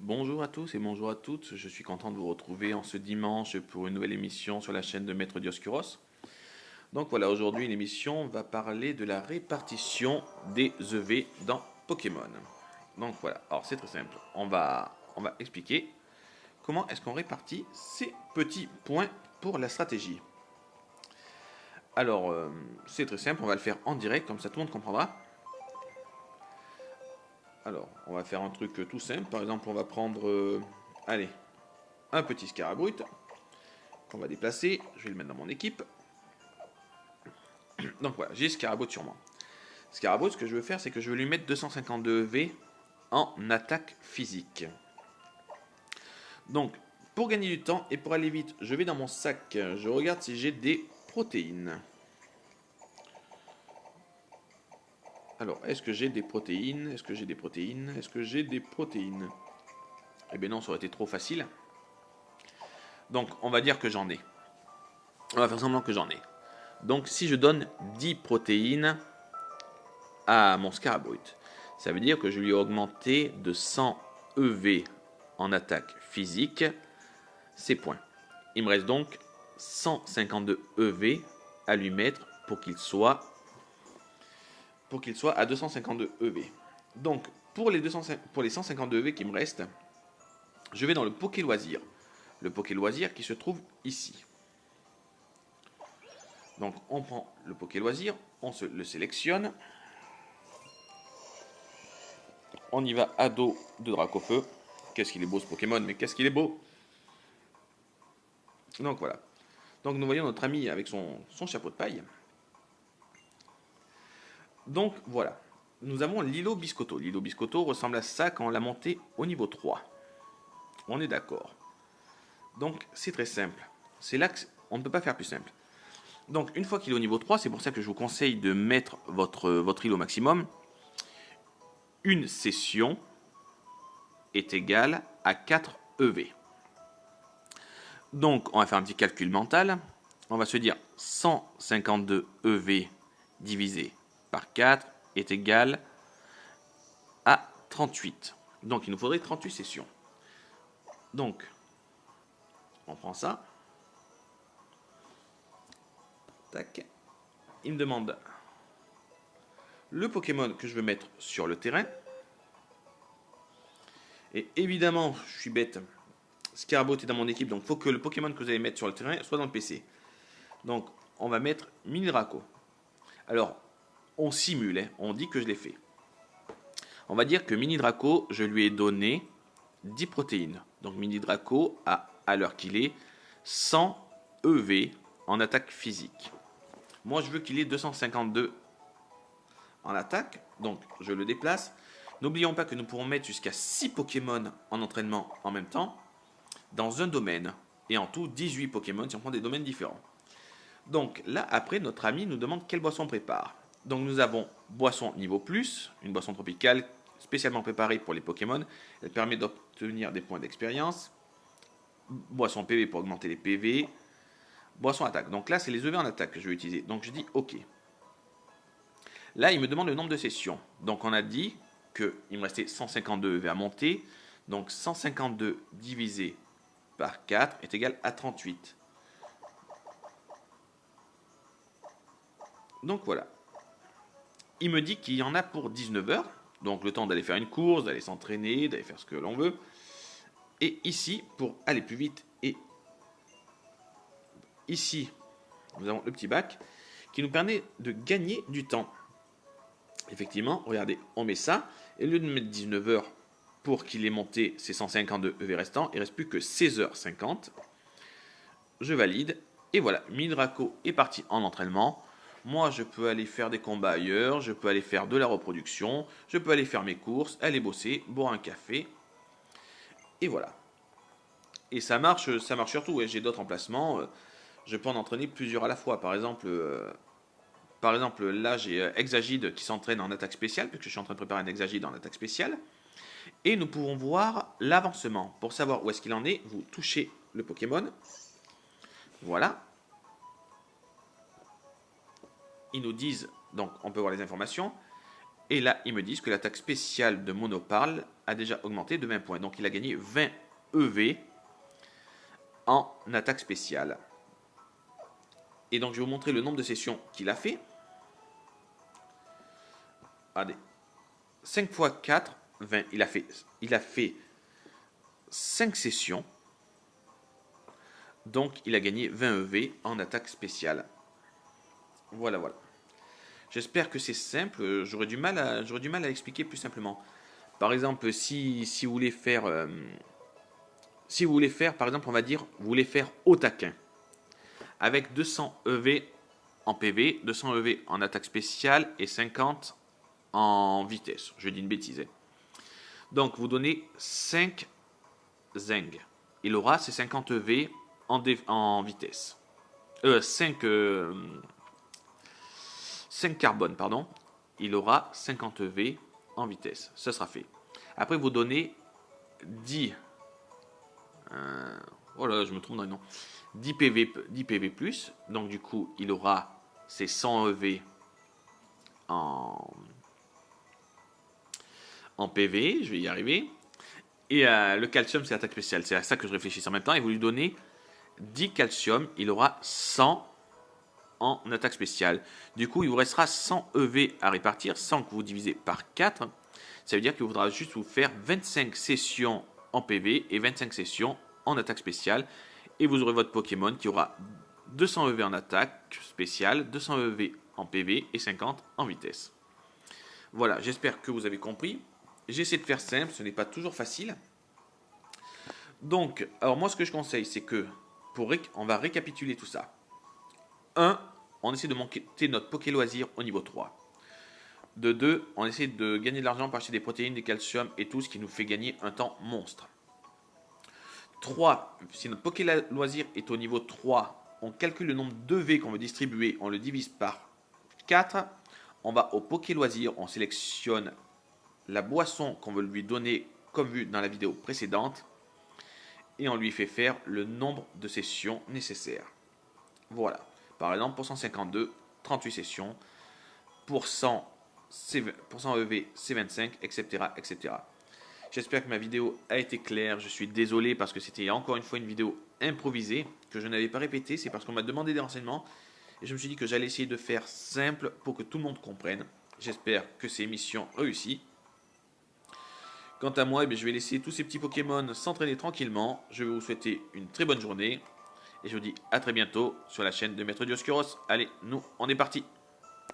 Bonjour à tous et bonjour à toutes, je suis content de vous retrouver en ce dimanche pour une nouvelle émission sur la chaîne de Maître Dioscuros. Donc voilà, aujourd'hui l'émission va parler de la répartition des EV dans Pokémon. Donc voilà, alors c'est très simple, on va expliquer comment est-ce qu'on répartit ces petits points pour la stratégie. Alors c'est très simple, on va le faire en direct, comme ça tout le monde comprendra. Alors, on va faire un truc tout simple, par exemple on va prendre, allez, un petit Scarabrute qu'on va déplacer. Je vais le mettre dans mon équipe. Donc voilà, j'ai Scarabout sur moi. Scarabout, ce que je veux faire, c'est que je veux lui mettre 252 V en attaque physique. Donc, pour gagner du temps et pour aller vite, je vais dans mon sac, je regarde si j'ai des protéines. Alors, est-ce que j'ai des protéines? Est-ce que j'ai des protéines? Est-ce que j'ai des protéines? Eh bien non, ça aurait été trop facile. Donc, on va dire que j'en ai. On va faire semblant que j'en ai. Donc, si je donne 10 protéines à mon Scarabrute, ça veut dire que je lui ai augmenté de 100 EV en attaque physique ses points. Il me reste donc 152 EV à lui mettre pour qu'il soit à 252 EV. Donc pour les 152 EV qui me restent, je vais dans le Poké Loisir. Le Poké Loisir qui se trouve ici. Donc on prend le Poké Loisir, on le sélectionne. On y va à dos de Dracofeu. Qu'est-ce qu'il est beau ce Pokémon, mais qu'est-ce qu'il est beau! Donc voilà. Donc nous voyons notre ami avec son chapeau de paille. Donc voilà. Nous avons l'îlot Biscotto. L'îlot Biscotto ressemble à ça quand on l'a monté au niveau 3. On est d'accord. Donc c'est très simple. C'est là qu'on ne peut pas faire plus simple. Donc une fois qu'il est au niveau 3, c'est pour ça que je vous conseille de mettre votre îlot maximum. Une session est égale à 4 EV. Donc on va faire un petit calcul mental. On va se dire 152 EV divisé par 4 est égal à 38. Donc il nous faudrait 38 sessions. Donc on prend ça. Tac. Il me demande le Pokémon que je veux mettre sur le terrain. Et évidemment, je suis bête. Scarabot est dans mon équipe, donc il faut que le Pokémon que vous allez mettre sur le terrain soit dans le PC. Donc on va mettre Mini Draco. Alors, on simule, hein, on dit que je l'ai fait. On va dire que Mini Draco, je lui ai donné 10 protéines. Donc Mini Draco a, à l'heure qu'il est, 100 EV en attaque physique. Moi, je veux qu'il ait 252 en attaque, donc je le déplace. N'oublions pas que nous pourrons mettre jusqu'à 6 Pokémon en entraînement en même temps dans un domaine. Et en tout, 18 Pokémon si on prend des domaines différents. Donc là, après, notre ami nous demande quelle boisson on prépare. Donc nous avons boisson niveau plus, une boisson tropicale spécialement préparée pour les Pokémon. Elle permet d'obtenir des points d'expérience. Boisson PV pour augmenter les PV. Boisson attaque. Donc là, c'est les EV en attaque que je vais utiliser. Donc je dis OK. Là, il me demande le nombre de sessions. Donc on a dit qu'il me restait 152 EV à monter. Donc 152 divisé par 4 est égal à 38. Donc voilà. Il me dit qu'il y en a pour 19 heures. Donc le temps d'aller faire une course, d'aller s'entraîner, d'aller faire ce que l'on veut. Et ici, pour aller plus vite, et ici, nous avons le petit bac qui nous permet de gagner du temps. Effectivement, regardez, on met ça, et au lieu de mettre 19 heures pour qu'il ait monté ses 152 EV restants, il ne reste plus que 16h50. Je valide, et voilà, Midraco est parti en entraînement. Moi, je peux aller faire des combats ailleurs, je peux aller faire de la reproduction, je peux aller faire mes courses, aller bosser, boire un café, et voilà. Et ça marche surtout, ouais, j'ai d'autres emplacements, je peux en entraîner plusieurs à la fois. Par exemple, là, j'ai Exagide qui s'entraîne en attaque spéciale, puisque je suis en train de préparer un Exagide en attaque spéciale. Et nous pouvons voir l'avancement. Pour savoir où est-ce qu'il en est, vous touchez le Pokémon. Voilà. Ils nous disent, donc on peut voir les informations. Et là, ils me disent que l'attaque spéciale de Monoparle a déjà augmenté de 20 points. Donc il a gagné 20 EV en attaque spéciale. Et donc je vais vous montrer le nombre de sessions qu'il a fait. Regardez. 5 x 4, 20. Il a fait 5 sessions. Donc il a gagné 20 EV en attaque spéciale. Voilà, voilà. J'espère que c'est simple. J'aurais du mal à l'expliquer plus simplement. Par exemple, si vous voulez faire, par exemple, on va dire, vous voulez faire au taquin avec 200 EV en PV, 200 EV en attaque spéciale et 50 en vitesse. Je dis une bêtise. Donc, vous donnez 5 Zeng. Il aura ses 50 EV en vitesse. 5 carbone, pardon. Il aura 50 EV en vitesse. Ce sera fait. Après, vous donnez 10. Oh là, je me trompe dans les noms. 10 PV plus. Donc, du coup, il aura ses 100 EV en PV. Je vais y arriver. Et le calcium, c'est l'attaque spéciale. C'est à ça que je réfléchis en même temps. Et vous lui donnez 10 calcium. Il aura 100 en attaque spéciale. Du coup, il vous restera 100 EV à répartir, sans que vous divisez par 4. Ça veut dire qu'il faudra juste vous faire 25 sessions en PV et 25 sessions en attaque spéciale. Et vous aurez votre Pokémon qui aura 200 EV en attaque spéciale, 200 EV en PV et 50 en vitesse. Voilà, j'espère que vous avez compris. J'essaie de faire simple, ce n'est pas toujours facile. Donc, alors moi ce que je conseille, c'est que on va récapituler tout ça. 1. On essaie de monter notre Poké Loisir au niveau 3. De 2. On essaie de gagner de l'argent par acheter des protéines, des calcium et tout ce qui nous fait gagner un temps monstre. 3. Si notre Poké Loisir est au niveau 3, on calcule le nombre d'EV qu'on veut distribuer, on le divise par 4. On va au Poké Loisir, on sélectionne la boisson qu'on veut lui donner comme vu dans la vidéo précédente et on lui fait faire le nombre de sessions nécessaires. Voilà. Par exemple, pour 152, 38 sessions. Pour 100 EV, c'est 25, etc., etc. J'espère que ma vidéo a été claire. Je suis désolé parce que c'était encore une fois une vidéo improvisée que je n'avais pas répétée. C'est parce qu'on m'a demandé des renseignements. Et je me suis dit que j'allais essayer de faire simple pour que tout le monde comprenne. J'espère que ces missions réussissent. Quant à moi, je vais laisser tous ces petits Pokémon s'entraîner tranquillement. Je vais vous souhaiter une très bonne journée. Et je vous dis à très bientôt sur la chaîne de Maître Dioscuros. Allez, nous, on est parti.